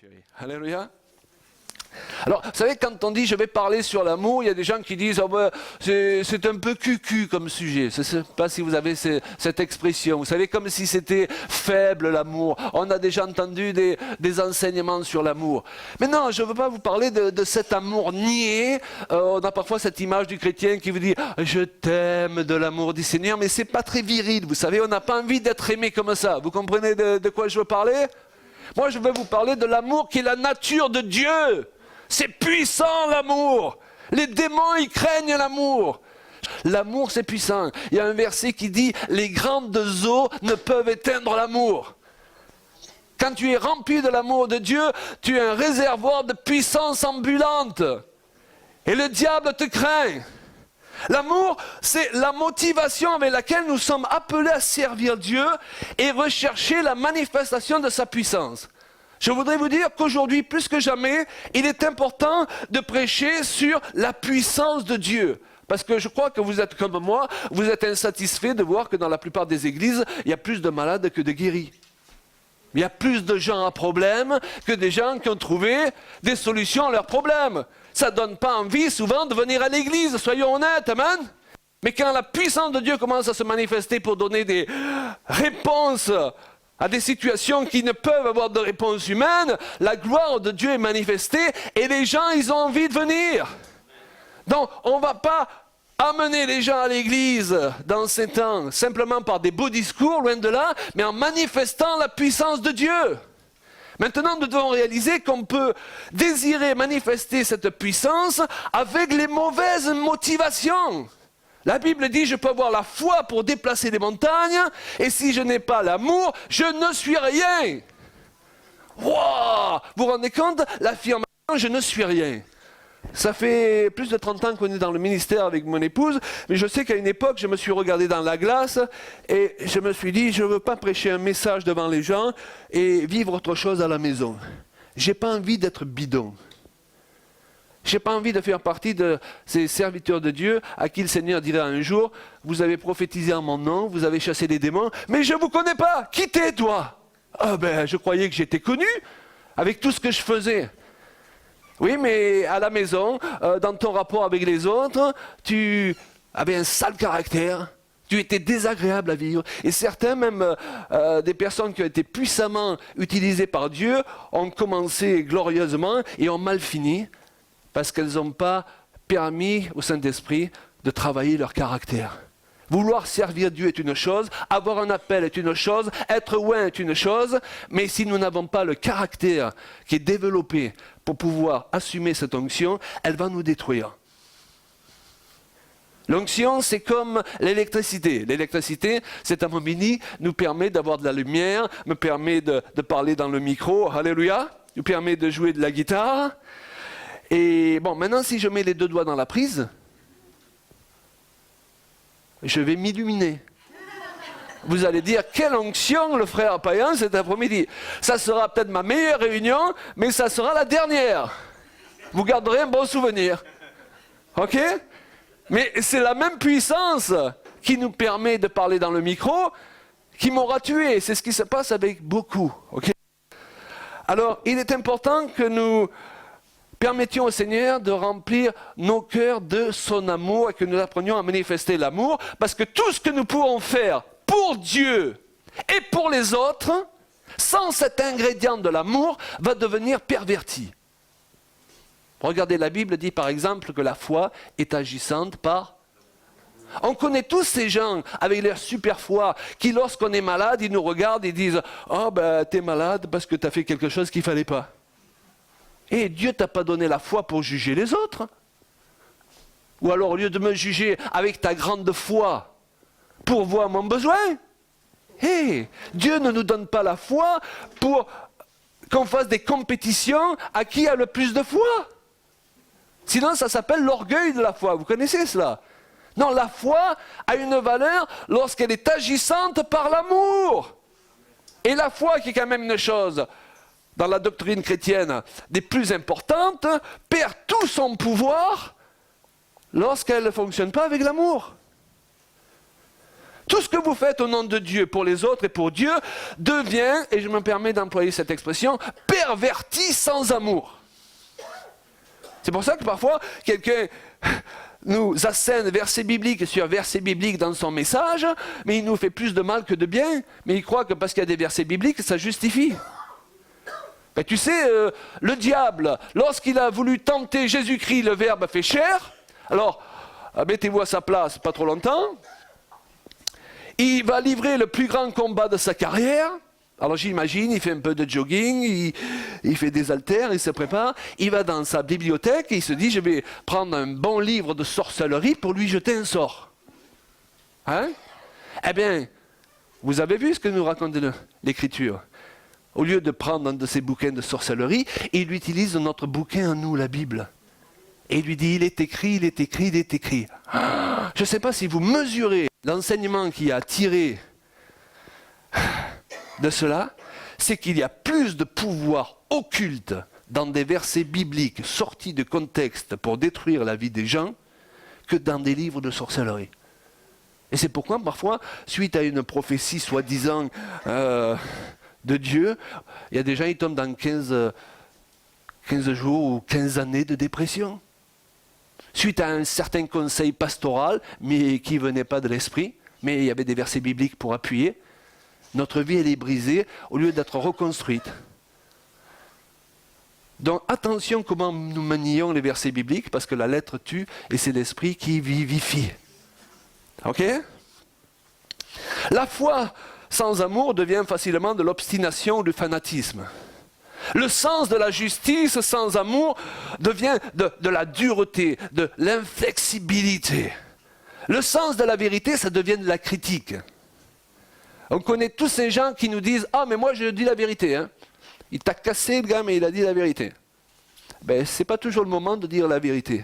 chérie. Alléluia. Alors, vous savez, quand on dit je vais parler sur l'amour, il y a des gens qui disent oh ben, c'est un peu cucu comme sujet. Je ne sais pas si vous avez cette expression. Vous savez, comme si c'était faible l'amour. On a déjà entendu des enseignements sur l'amour. Mais non, je ne veux pas vous parler de cet amour niais. On a parfois cette image du chrétien qui vous dit je t'aime de l'amour du Seigneur, mais ce n'est pas très viril. Vous savez, on n'a pas envie d'être aimé comme ça. Vous comprenez de quoi je veux parler? Moi, je veux vous parler de l'amour qui est la nature de Dieu. C'est puissant l'amour. Les démons, ils craignent l'amour. L'amour, c'est puissant. Il y a un verset qui dit « Les grandes eaux ne peuvent éteindre l'amour ». Quand tu es rempli de l'amour de Dieu, tu es un réservoir de puissance ambulante. Et le diable te craint. L'amour, c'est la motivation avec laquelle nous sommes appelés à servir Dieu et rechercher la manifestation de sa puissance. Je voudrais vous dire qu'aujourd'hui, plus que jamais, il est important de prêcher sur la puissance de Dieu. Parce que je crois que vous êtes comme moi, vous êtes insatisfait de voir que dans la plupart des églises, il y a plus de malades que de guéris. Il y a plus de gens à problème que des gens qui ont trouvé des solutions à leurs problèmes. Ça ne donne pas envie souvent de venir à l'église, soyons honnêtes, amen. Mais quand la puissance de Dieu commence à se manifester pour donner des réponses à des situations qui ne peuvent avoir de réponse humaine, la gloire de Dieu est manifestée et les gens, ils ont envie de venir. Donc, on ne va pas amener les gens à l'église dans ces temps simplement par des beaux discours, loin de là, mais en manifestant la puissance de Dieu. Maintenant, nous devons réaliser qu'on peut désirer manifester cette puissance avec les mauvaises motivations. La Bible dit, je peux avoir la foi pour déplacer des montagnes, et si je n'ai pas l'amour, je ne suis rien. Wow! Vous vous rendez compte? L'affirmation, je ne suis rien. Ça fait plus de 30 ans qu'on est dans le ministère avec mon épouse, mais je sais qu'à une époque, je me suis regardé dans la glace, et je me suis dit, je ne veux pas prêcher un message devant les gens, et vivre autre chose à la maison. Je n'ai pas envie d'être bidon. Je n'ai pas envie de faire partie de ces serviteurs de Dieu à qui le Seigneur dira un jour, vous avez prophétisé en mon nom, vous avez chassé les démons, mais je ne vous connais pas. Qui t'es, toi? Ah ben, je croyais que j'étais connu avec tout ce que je faisais. Oui, mais à la maison, dans ton rapport avec les autres, tu avais un sale caractère. Tu étais désagréable à vivre. Et certains, même des personnes qui ont été puissamment utilisées par Dieu, ont commencé glorieusement et ont mal fini. Parce qu'elles n'ont pas permis au Saint-Esprit de travailler leur caractère. Vouloir servir Dieu est une chose, avoir un appel est une chose, être loin est une chose, mais si nous n'avons pas le caractère qui est développé pour pouvoir assumer cette onction, elle va nous détruire. L'onction, c'est comme l'électricité. L'électricité, cet amomini nous permet d'avoir de la lumière, me permet de parler dans le micro, alléluia, nous permet de jouer de la guitare. Et bon, maintenant, si je mets les deux doigts dans la prise, je vais m'illuminer. Vous allez dire, quelle onction le frère Payan cet après-midi. Ça sera peut-être ma meilleure réunion, mais ça sera la dernière. Vous garderez un bon souvenir. Ok? Mais c'est la même puissance qui nous permet de parler dans le micro qui m'aura tué. C'est ce qui se passe avec beaucoup. Ok? Alors, il est important que nous permettions au Seigneur de remplir nos cœurs de son amour et que nous apprenions à manifester l'amour, parce que tout ce que nous pouvons faire pour Dieu et pour les autres, sans cet ingrédient de l'amour, va devenir perverti. Regardez, la Bible dit par exemple que la foi est agissante par... On connaît tous ces gens avec leur super foi qui, lorsqu'on est malade, ils nous regardent et disent « Oh ben, t'es malade parce que t'as fait quelque chose qu'il ne fallait pas. » Et Dieu t'a pas donné la foi pour juger les autres. Ou alors, au lieu de me juger avec ta grande foi pour voir mon besoin, Dieu ne nous donne pas la foi pour qu'on fasse des compétitions à qui a le plus de foi. Sinon, ça s'appelle l'orgueil de la foi. Vous connaissez cela? Non, la foi a une valeur lorsqu'elle est agissante par l'amour. Et la foi, qui est quand même une chose dans la doctrine chrétienne des plus importantes, perd tout son pouvoir lorsqu'elle ne fonctionne pas avec l'amour. Tout ce que vous faites au nom de Dieu, pour les autres et pour Dieu, devient, et je me permets d'employer cette expression, perverti sans amour. C'est pour ça que parfois, quelqu'un nous assène verset biblique sur verset biblique dans son message, mais il nous fait plus de mal que de bien, mais il croit que parce qu'il y a des versets bibliques, ça justifie. Ben, tu sais, le diable, lorsqu'il a voulu tenter Jésus-Christ, le Verbe fait chair, alors, mettez-vous à sa place, pas trop longtemps, il va livrer le plus grand combat de sa carrière. Alors j'imagine, il fait un peu de jogging, il fait des haltères, il se prépare, il va dans sa bibliothèque et il se dit, je vais prendre un bon livre de sorcellerie pour lui jeter un sort. Hein? Eh bien, vous avez vu ce que nous raconte l'Écriture. Au lieu de prendre un de ses bouquins de sorcellerie, il utilise notre bouquin à nous, la Bible. Et il lui dit, il est écrit, il est écrit, il est écrit. Je ne sais pas si vous mesurez l'enseignement qui a tiré de cela, c'est qu'il y a plus de pouvoir occulte dans des versets bibliques sortis de contexte pour détruire la vie des gens que dans des livres de sorcellerie. Et c'est pourquoi parfois, suite à une prophétie soi-disant de Dieu, il y a des gens qui tombent dans 15 jours ou 15 années de dépression. Suite à un certain conseil pastoral, mais qui ne venait pas de l'esprit, mais il y avait des versets bibliques pour appuyer. Notre vie, elle est brisée au lieu d'être reconstruite. Donc attention comment nous manions les versets bibliques, parce que la lettre tue et c'est l'esprit qui vivifie. Ok? La foi sans amour devient facilement de l'obstination ou du fanatisme. Le sens de la justice sans amour devient de la dureté, de l'inflexibilité. Le sens de la vérité, ça devient de la critique. On connaît tous ces gens qui nous disent « Ah, mais moi je dis la vérité. Hein. » Il t'a cassé le gars, mais il a dit la vérité. Ben, ce n'est pas toujours le moment de dire la vérité.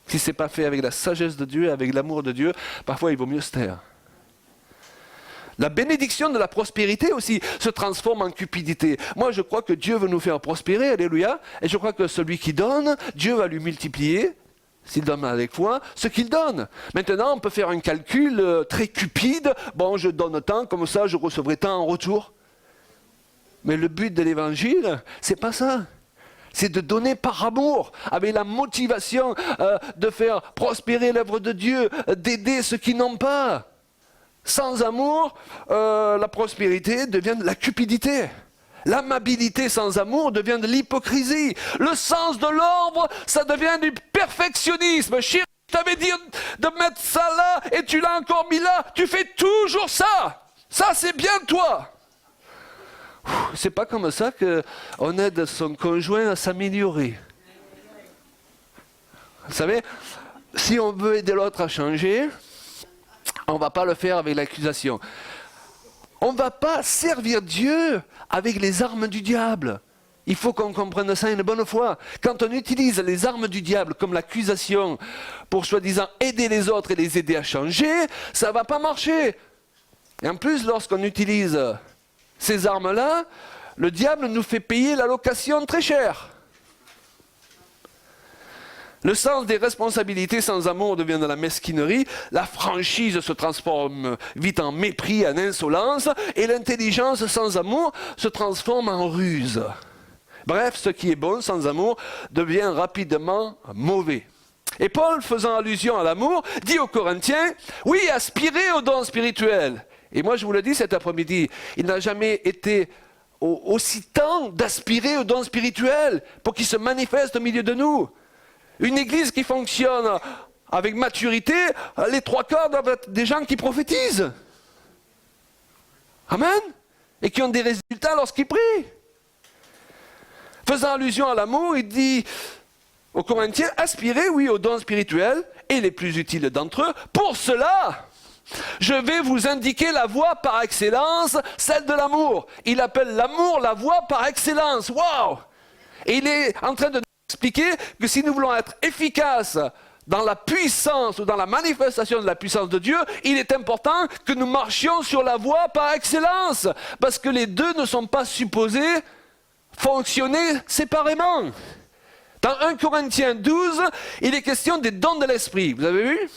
Si ce n'est pas fait avec la sagesse de Dieu, avec l'amour de Dieu, parfois il vaut mieux se taire. La bénédiction de la prospérité aussi se transforme en cupidité. Moi, je crois que Dieu veut nous faire prospérer, alléluia, et je crois que celui qui donne, Dieu va lui multiplier, s'il donne avec foi, ce qu'il donne. Maintenant, on peut faire un calcul très cupide. Bon, je donne tant, comme ça, je recevrai tant en retour. Mais le but de l'évangile, c'est pas ça. C'est de donner par amour, avec la motivation de faire prospérer l'œuvre de Dieu, d'aider ceux qui n'ont pas. Sans amour, la prospérité devient de la cupidité. L'amabilité sans amour devient de l'hypocrisie. Le sens de l'ordre, ça devient du perfectionnisme. Chérie, je t'avais dit de mettre ça là et tu l'as encore mis là. Tu fais toujours ça. Ça, c'est bien toi. C'est pas comme ça qu'on aide son conjoint à s'améliorer. Vous savez, si on veut aider l'autre à changer, on ne va pas le faire avec l'accusation. On ne va pas servir Dieu avec les armes du diable. Il faut qu'on comprenne ça une bonne fois. Quand on utilise les armes du diable comme l'accusation pour soi-disant aider les autres et les aider à changer, ça ne va pas marcher. Et en plus, lorsqu'on utilise ces armes-là, le diable nous fait payer la location très cher. Le sens des responsabilités sans amour devient de la mesquinerie, la franchise se transforme vite en mépris, en insolence, et l'intelligence sans amour se transforme en ruse. Bref, ce qui est bon sans amour devient rapidement mauvais. Et Paul, faisant allusion à l'amour, dit aux Corinthiens, oui, aspirez aux dons spirituels. Et moi je vous le dis cet après-midi, il n'a jamais été aussi temps d'aspirer aux dons spirituels pour qu'ils se manifestent au milieu de nous. Une église qui fonctionne avec maturité, les 3/4 doivent être des gens qui prophétisent. Amen. Et qui ont des résultats lorsqu'ils prient. Faisant allusion à l'amour, il dit aux Corinthiens, aspirez, oui, aux dons spirituels et les plus utiles d'entre eux. Pour cela, je vais vous indiquer la voie par excellence, celle de l'amour. Il appelle l'amour la voie par excellence. Waouh! Et il est en train de expliquer que si nous voulons être efficaces dans la puissance ou dans la manifestation de la puissance de Dieu, il est important que nous marchions sur la voie par excellence. Parce que les deux ne sont pas supposés fonctionner séparément. Dans 1 Corinthiens 12, il est question des dons de l'esprit. Vous avez vu?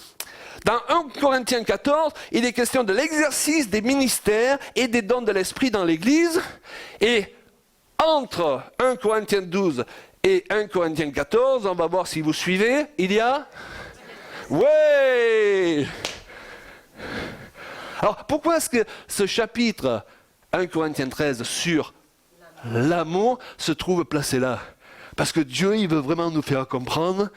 Dans 1 Corinthiens 14, il est question de l'exercice des ministères et des dons de l'Esprit dans l'Église. Et entre 1 Corinthiens 12 et 1 Corinthiens 14, on va voir si vous suivez, il y a... Ouais! Alors, pourquoi est-ce que ce chapitre 1 Corinthiens 13 sur l'amour se trouve placé là? Parce que Dieu, il veut vraiment nous faire comprendre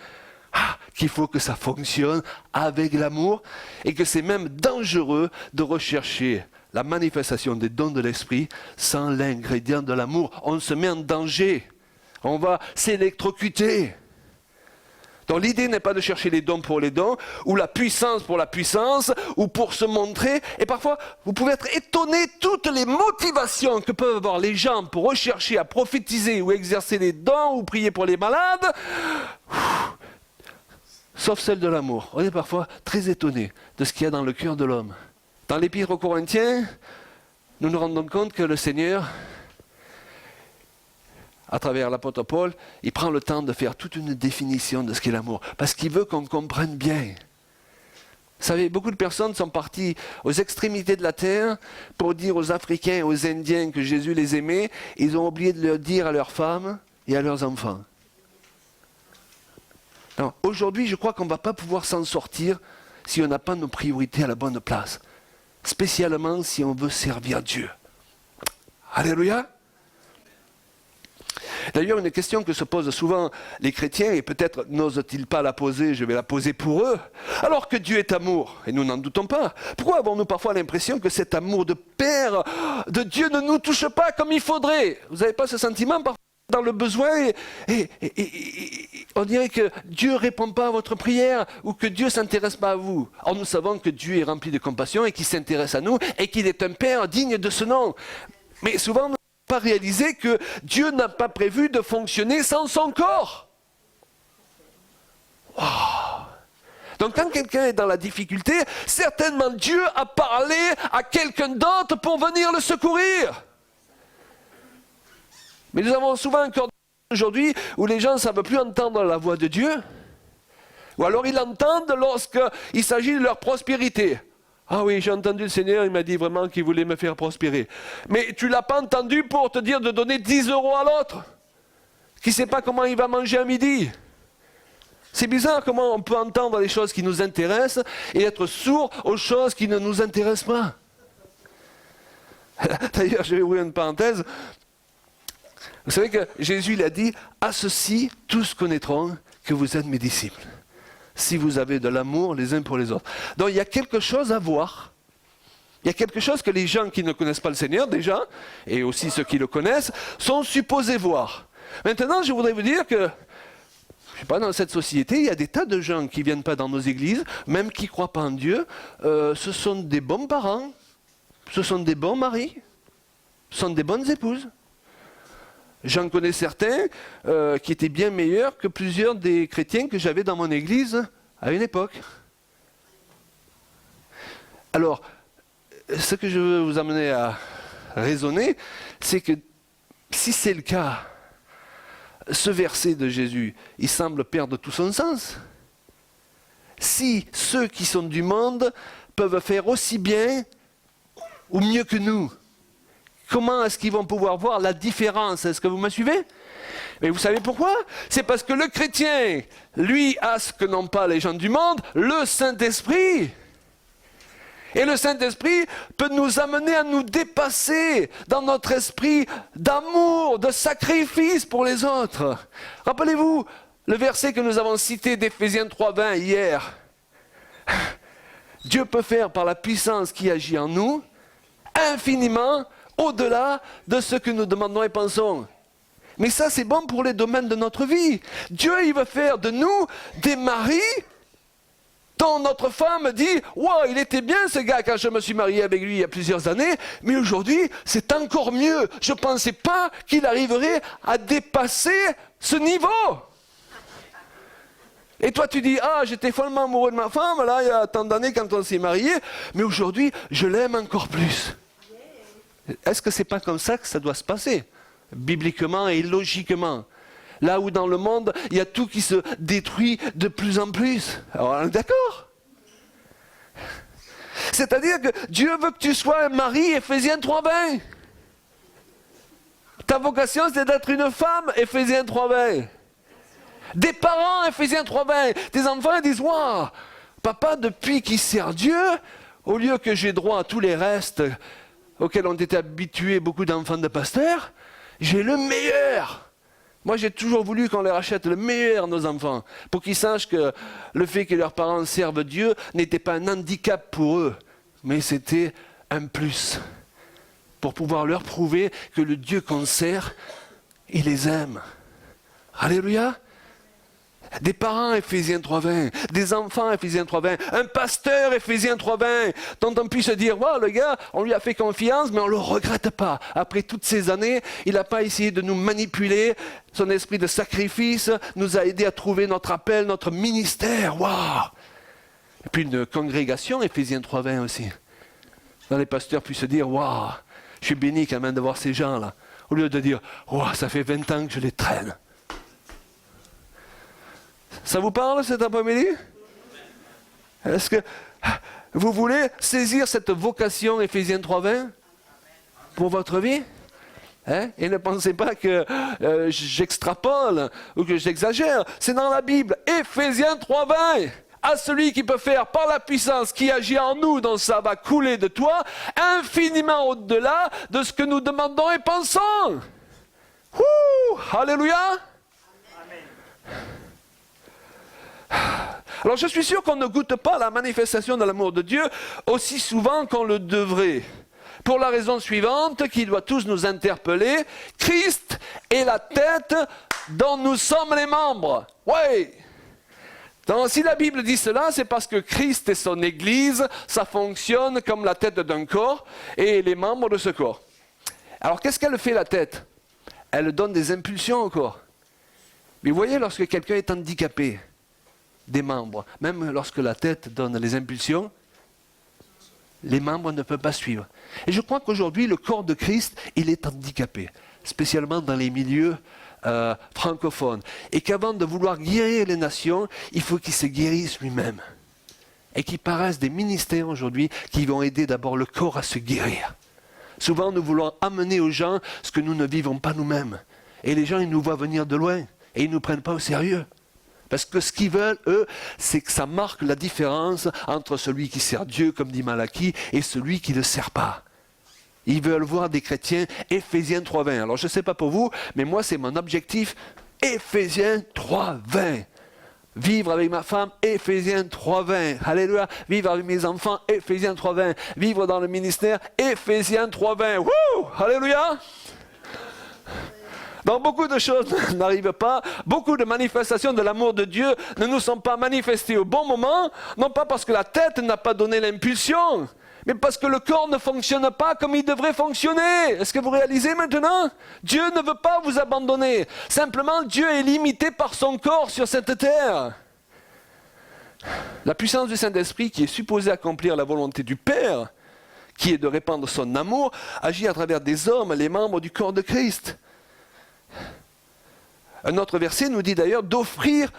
qu'il faut que ça fonctionne avec l'amour et que c'est même dangereux de rechercher la manifestation des dons de l'esprit sans l'ingrédient de l'amour. On se met en danger, on va s'électrocuter. Donc l'idée n'est pas de chercher les dons pour les dons, ou la puissance pour la puissance, ou pour se montrer. Et parfois, vous pouvez être étonné toutes les motivations que peuvent avoir les gens pour rechercher à prophétiser ou exercer les dons ou prier pour les malades. Sauf celle de l'amour. On est parfois très étonné de ce qu'il y a dans le cœur de l'homme. Dans l'Épître aux Corinthiens, nous nous rendons compte que le Seigneur, à travers l'apôtre Paul, il prend le temps de faire toute une définition de ce qu'est l'amour, parce qu'il veut qu'on comprenne bien. Vous savez, beaucoup de personnes sont parties aux extrémités de la terre pour dire aux Africains et aux Indiens que Jésus les aimait. Ils ont oublié de le dire à leurs femmes et à leurs enfants. Aujourd'hui, je crois qu'on ne va pas pouvoir s'en sortir si on n'a pas nos priorités à la bonne place. Spécialement si on veut servir Dieu. Alléluia. D'ailleurs, une question que se posent souvent les chrétiens, et peut-être n'osent-ils pas la poser, je vais la poser pour eux. Alors que Dieu est amour, et nous n'en doutons pas, pourquoi avons-nous parfois l'impression que cet amour de Père, de Dieu ne nous touche pas comme il faudrait? Vous n'avez pas ce sentiment parfois dans le besoin et on dirait que Dieu ne répond pas à votre prière ou que Dieu ne s'intéresse pas à vous. Or nous savons que Dieu est rempli de compassion et qu'il s'intéresse à nous et qu'il est un Père digne de ce nom. Mais souvent, pas réaliser que Dieu n'a pas prévu de fonctionner sans son corps. Wow. Donc quand quelqu'un est dans la difficulté, certainement Dieu a parlé à quelqu'un d'autre pour venir le secourir. Mais nous avons souvent un corps aujourd'hui où les gens ne savent plus entendre la voix de Dieu. Ou alors ils l'entendent lorsqu'il s'agit de leur prospérité. Ah oui, j'ai entendu le Seigneur, il m'a dit vraiment qu'il voulait me faire prospérer. Mais tu ne l'as pas entendu pour te dire de donner 10 € à l'autre, qui ne sait pas comment il va manger à midi. C'est bizarre comment on peut entendre les choses qui nous intéressent et être sourd aux choses qui ne nous intéressent pas. D'ailleurs, je vais ouvrir une parenthèse. Vous savez que Jésus il a dit « À ceci, tous connaîtront que vous êtes mes disciples. » Si vous avez de l'amour les uns pour les autres. Donc il y a quelque chose à voir. Il y a quelque chose que les gens qui ne connaissent pas le Seigneur déjà, et aussi ceux qui le connaissent, sont supposés voir. Maintenant, je voudrais vous dire que, je sais pas, dans cette société, il y a des tas de gens qui ne viennent pas dans nos églises, même qui ne croient pas en Dieu. Ce sont des bons parents, ce sont des bons maris, ce sont des bonnes épouses. J'en connais certains qui étaient bien meilleurs que plusieurs des chrétiens que j'avais dans mon église à une époque. Alors, ce que je veux vous amener à raisonner, c'est que si c'est le cas, ce verset de Jésus, il semble perdre tout son sens. Si ceux qui sont du monde peuvent faire aussi bien ou mieux que nous, comment est-ce qu'ils vont pouvoir voir la différence? Est-ce que vous me suivez? Mais vous savez pourquoi? C'est parce que le chrétien, lui, a ce que n'ont pas les gens du monde, le Saint-Esprit. Et le Saint-Esprit peut nous amener à nous dépasser dans notre esprit d'amour, de sacrifice pour les autres. Rappelez-vous le verset que nous avons cité d'Éphésiens 3:20 hier. Dieu peut faire par la puissance qui agit en nous, infiniment, au-delà de ce que nous demandons et pensons. Mais ça, c'est bon pour les domaines de notre vie. Dieu, il veut faire de nous des maris dont notre femme dit « Wow, il était bien ce gars quand je me suis marié avec lui il y a plusieurs années, mais aujourd'hui, c'est encore mieux. Je ne pensais pas qu'il arriverait à dépasser ce niveau. » Et toi, tu dis « Ah, j'étais follement amoureux de ma femme, là, il y a tant d'années quand on s'est marié, mais aujourd'hui, je l'aime encore plus. » Est-ce que ce n'est pas comme ça que ça doit se passer, bibliquement et logiquement? Là où dans le monde, il y a tout qui se détruit de plus en plus. Alors, on est d'accord? C'est-à-dire que Dieu veut que tu sois un mari, Éphésiens 3:20. Ta vocation, c'est d'être une femme, Éphésiens 3:20. Des parents, Éphésiens 3:20. Tes enfants disent, waouh, papa, depuis qu'il sert Dieu, au lieu que j'ai droit à tous les restes auxquels ont été habitués beaucoup d'enfants de pasteurs, j'ai le meilleur. Moi, j'ai toujours voulu qu'on leur achète le meilleur, nos enfants, pour qu'ils sachent que le fait que leurs parents servent Dieu n'était pas un handicap pour eux, mais c'était un plus, pour pouvoir leur prouver que le Dieu qu'on sert, il les aime. Alléluia. Des parents, Éphésiens 3:20. Des enfants, Éphésiens 3:20. Un pasteur, Éphésiens 3:20. Dont on puisse se dire, wow, le gars, on lui a fait confiance, mais on ne le regrette pas. Après toutes ces années, il n'a pas essayé de nous manipuler. Son esprit de sacrifice nous a aidés à trouver notre appel, notre ministère. Waouh! Et puis une congrégation, Éphésiens 3:20 aussi. Dans les pasteurs puissent se dire, waouh, je suis béni quand même de voir ces gens-là. Au lieu de dire, waouh, ça fait 20 ans que je les traîne. Ça vous parle cet après-midi? Est-ce que vous voulez saisir cette vocation Éphésiens 3:20 pour votre vie? Et ne pensez pas que j'extrapole ou que j'exagère. C'est dans la Bible. Éphésiens 3:20. À celui qui peut faire par la puissance qui agit en nous, dont ça va couler de toi, infiniment au-delà de ce que nous demandons et pensons. Alléluia. Alors je suis sûr qu'on ne goûte pas la manifestation de l'amour de Dieu aussi souvent qu'on le devrait. Pour la raison suivante qui doit tous nous interpeller, Christ est la tête dont nous sommes les membres. Oui. Donc, si la Bible dit cela, c'est parce que Christ et son Église, ça fonctionne comme la tête d'un corps et les membres de ce corps. Alors qu'est-ce qu'elle fait la tête? Elle donne des impulsions au corps. Mais vous voyez, lorsque quelqu'un est handicapé, des membres, même lorsque la tête donne les impulsions, les membres ne peuvent pas suivre. Et je crois qu'aujourd'hui, le corps de Christ, il est handicapé, spécialement dans les milieux francophones. Et qu'avant de vouloir guérir les nations, il faut qu'il se guérisse lui-même. Et qu'il paraisse des ministères aujourd'hui qui vont aider d'abord le corps à se guérir. Souvent, nous voulons amener aux gens ce que nous ne vivons pas nous-mêmes. Et les gens, ils nous voient venir de loin. Et ils ne nous prennent pas au sérieux. Parce que ce qu'ils veulent, eux, c'est que ça marque la différence entre celui qui sert Dieu, comme dit Malachie, et celui qui ne le sert pas. Ils veulent voir des chrétiens, Éphésiens 3:20. Alors je ne sais pas pour vous, mais moi c'est mon objectif, Éphésiens 3:20. Vivre avec ma femme, Éphésiens 3:20. Alléluia. Vivre avec mes enfants, Éphésiens 3:20. Vivre dans le ministère, Éphésiens 3:20. Wouh! Alléluia. Donc beaucoup de choses n'arrivent pas, beaucoup de manifestations de l'amour de Dieu ne nous sont pas manifestées au bon moment, non pas parce que la tête n'a pas donné l'impulsion, mais parce que le corps ne fonctionne pas comme il devrait fonctionner. Est-ce que vous réalisez maintenant? Dieu ne veut pas vous abandonner. Simplement, Dieu est limité par son corps sur cette terre. La puissance du Saint-Esprit, qui est supposée accomplir la volonté du Père, qui est de répandre son amour, agit à travers des hommes, les membres du corps de Christ. Un autre verset nous dit d'ailleurs d'offrir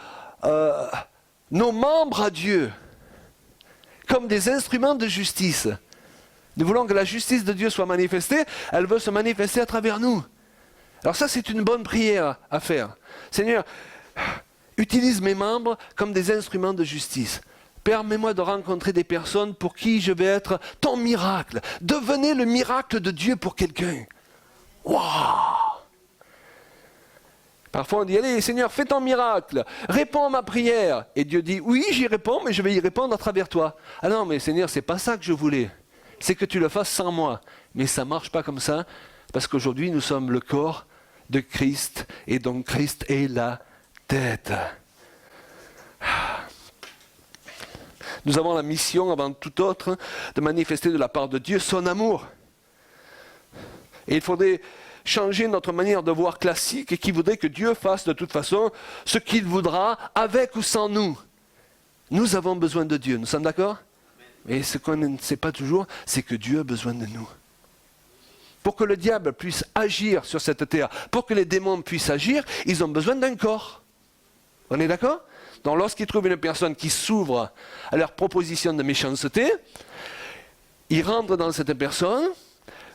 nos membres à Dieu comme des instruments de justice. Nous voulons que la justice de Dieu soit manifestée, elle veut se manifester à travers nous. Alors ça, c'est une bonne prière à faire. Seigneur, utilise mes membres comme des instruments de justice. Permets-moi de rencontrer des personnes pour qui je vais être ton miracle. Devenez le miracle de Dieu pour quelqu'un. Waouh! Parfois on dit, allez Seigneur, fais ton miracle, réponds à ma prière. Et Dieu dit, oui j'y réponds, mais je vais y répondre à travers toi. Ah non mais Seigneur, c'est pas ça que je voulais. C'est que tu le fasses sans moi. Mais ça ne marche pas comme ça, parce qu'aujourd'hui nous sommes le corps de Christ, et donc Christ est la tête. Nous avons la mission, avant tout autre, de manifester de la part de Dieu son amour. Et il faudrait changer notre manière de voir classique et qui voudrait que Dieu fasse de toute façon ce qu'il voudra avec ou sans nous. Nous avons besoin de Dieu, nous sommes d'accord? Et ce qu'on ne sait pas toujours, c'est que Dieu a besoin de nous. Pour que le diable puisse agir sur cette terre, pour que les démons puissent agir, ils ont besoin d'un corps. On est d'accord? Donc lorsqu'ils trouvent une personne qui s'ouvre à leur proposition de méchanceté, ils rentrent dans cette personne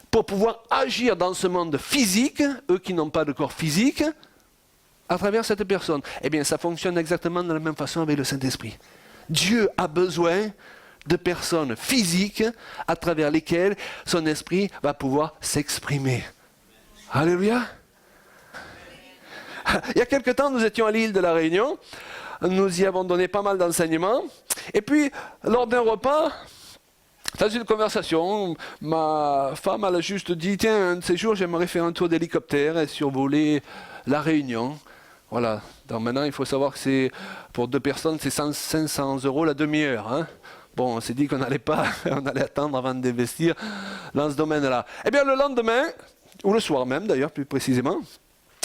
pour pouvoir agir dans ce monde physique, eux qui n'ont pas de corps physique, à travers cette personne. Eh bien, ça fonctionne exactement de la même façon avec le Saint-Esprit. Dieu a besoin de personnes physiques à travers lesquelles son esprit va pouvoir s'exprimer. Alléluia. Il y a quelque temps, nous étions à l'île de la Réunion. Nous y avons donné pas mal d'enseignements. Et puis, lors d'un repas, dans une conversation, ma femme elle a juste dit, tiens, un de ces jours, j'aimerais faire un tour d'hélicoptère et survoler la Réunion. Voilà. Donc maintenant, il faut savoir que c'est pour 2 personnes, c'est 500 € la demi-heure. Hein. Bon, on s'est dit qu'on n'allait pas, on allait attendre avant d'investir dans ce domaine-là. Eh bien, le lendemain, ou le soir même d'ailleurs, plus précisément,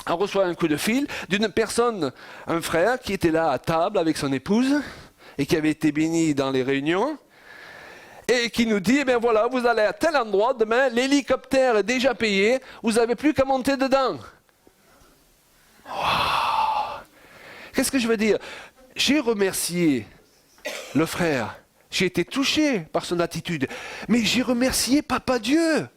on reçoit un coup de fil d'une personne, un frère, qui était là à table avec son épouse et qui avait été béni dans les réunions et qui nous dit, eh bien voilà, vous allez à tel endroit, demain, l'hélicoptère est déjà payé, vous n'avez plus qu'à monter dedans. Wow. Qu'est-ce que je veux dire? J'ai remercié le frère, j'ai été touché par son attitude, mais j'ai remercié Papa Dieu.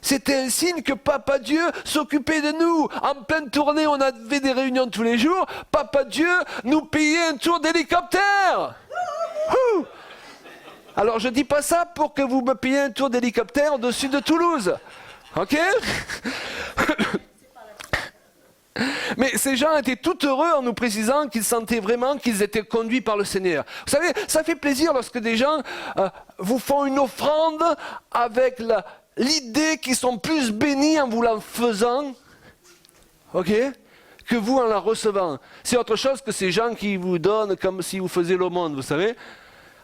C'était un signe que Papa Dieu s'occupait de nous. En pleine tournée, on avait des réunions tous les jours. Papa Dieu nous payait un tour d'hélicoptère. Alors, je ne dis pas ça pour que vous me payiez un tour d'hélicoptère au-dessus de Toulouse. Ok? Mais ces gens étaient tout heureux en nous précisant qu'ils sentaient vraiment qu'ils étaient conduits par le Seigneur. Vous savez, ça fait plaisir lorsque des gens vous font une offrande avec l'idée qu'ils sont plus bénis en vous la faisant, ok, que vous en la recevant. C'est autre chose que ces gens qui vous donnent comme si vous faisiez l'aumône, vous savez.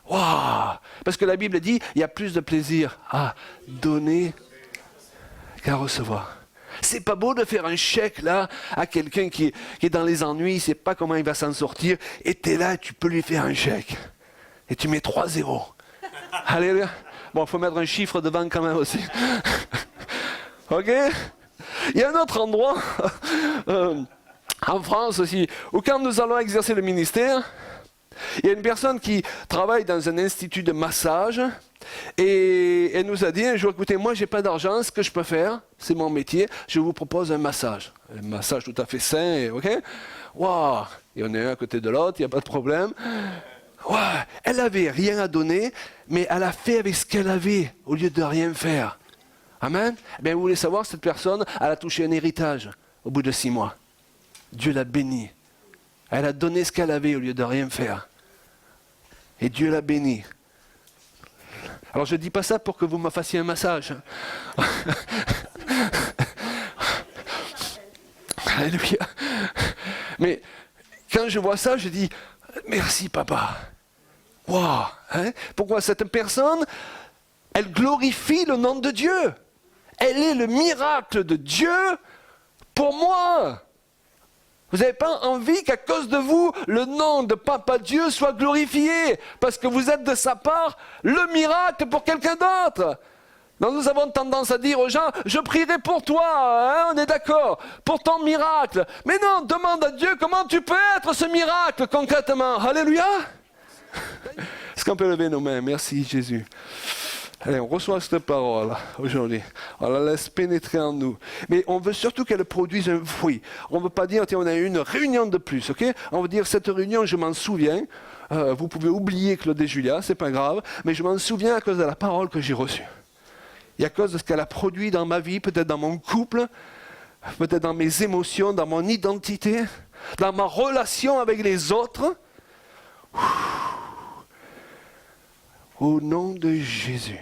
Waouh! Parce que la Bible dit, il y a plus de plaisir à donner qu'à recevoir. C'est pas beau de faire un chèque là à quelqu'un qui est dans les ennuis, il ne sait pas comment il va s'en sortir, et tu es là, tu peux lui faire un chèque. Et tu mets 3 0. Alléluia. Bon, il faut mettre un chiffre devant quand même aussi. Ok? Il y a un autre endroit, en France aussi, où quand nous allons exercer le ministère, il y a une personne qui travaille dans un institut de massage et elle nous a dit un jour, écoutez, moi j'ai pas d'argent, ce que je peux faire, c'est mon métier, je vous propose un massage. Un massage tout à fait sain, ok? Waouh! Et on est un à côté de l'autre, il n'y a pas de problème. Ouais, elle n'avait rien à donner, mais elle a fait avec ce qu'elle avait, au lieu de rien faire. Amen? Bien, vous voulez savoir, cette personne, elle a touché un héritage au bout de 6 mois. Dieu l'a bénie. Elle a donné ce qu'elle avait au lieu de rien faire. Et Dieu l'a bénie. Alors, je ne dis pas ça pour que vous me fassiez un massage. Alléluia. Mais quand je vois ça, je dis, merci papa. Waouh, hein? Pourquoi cette personne, elle glorifie le nom de Dieu. Elle est le miracle de Dieu pour moi. Vous n'avez pas envie qu'à cause de vous, le nom de Papa Dieu soit glorifié, parce que vous êtes de sa part le miracle pour quelqu'un d'autre. Donc nous avons tendance à dire aux gens, je prierai pour toi, hein, on est d'accord, pour ton miracle. Mais non, demande à Dieu comment tu peux être ce miracle concrètement. Alléluia. Est-ce qu'on peut lever nos mains? Merci Jésus. Allez, on reçoit cette parole aujourd'hui. On la laisse pénétrer en nous. Mais on veut surtout qu'elle produise un fruit. On ne veut pas dire, tiens, on a eu une réunion de plus, ok? On veut dire, cette réunion, je m'en souviens. Vous pouvez oublier Claude et Julia, c'est pas grave. Mais je m'en souviens à cause de la parole que j'ai reçue. Et à cause de ce qu'elle a produit dans ma vie, peut-être dans mon couple, peut-être dans mes émotions, dans mon identité, dans ma relation avec les autres. Au nom de Jésus.